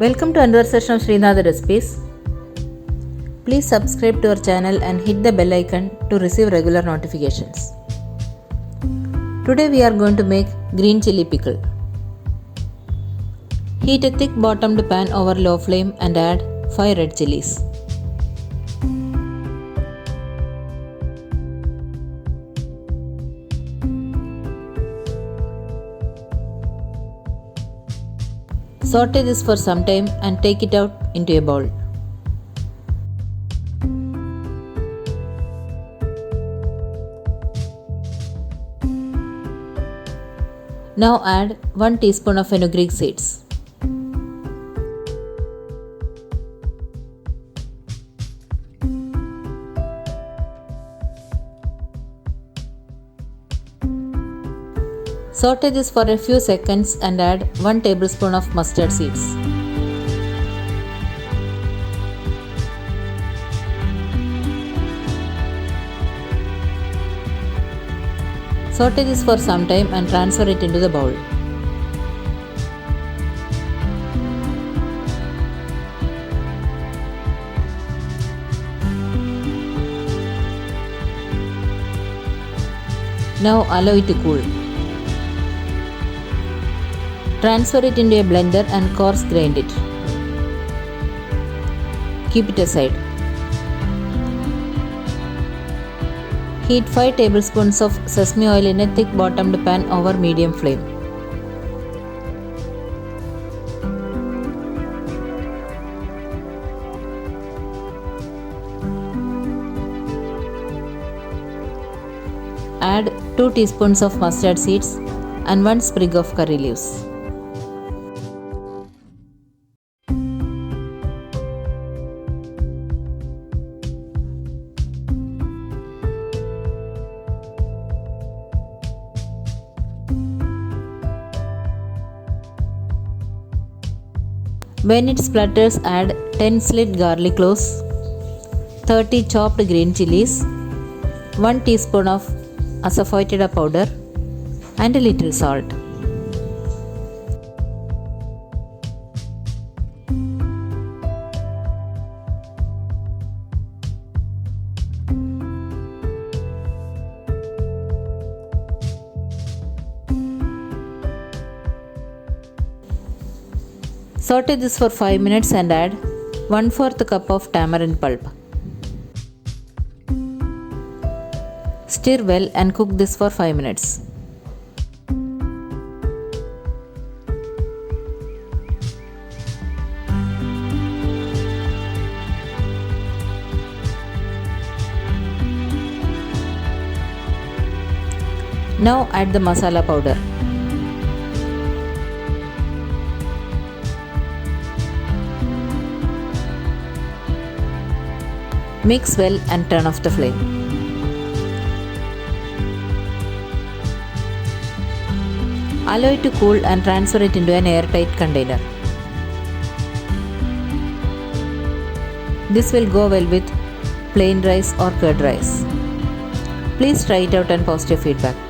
Welcome to another session of Sreenath recipes. Please subscribe to our channel and hit the bell icon to receive regular notifications. Today we are going to make green chili pickle. Heat a thick bottomed pan over low flame and add 5 red chilies. Saute this for some time and take it out into a bowl. Now add 1 teaspoon of fenugreek seeds. Saute this for a few seconds and add 1 tablespoon of mustard seeds. Saute this for some time and transfer it into the bowl. Now allow it to cool. Transfer it into a blender and coarse grind it. Keep it aside. Heat 5 tablespoons of sesame oil in a thick bottomed pan over medium flame. Add 2 teaspoons of mustard seeds and 1 sprig of curry leaves. When it splutters, add 10 slit garlic cloves, 30 chopped green chilies, 1 teaspoon of Asafoetida powder and a little salt. Saute this for 5 minutes and add 1/4 cup of tamarind pulp. Stir well and cook this for 5 minutes. Now add the masala powder. Mix well and turn off the flame. Allow it to cool and transfer it into an airtight container. This will go well with plain rice or curd rice. Please try it out and post your feedback.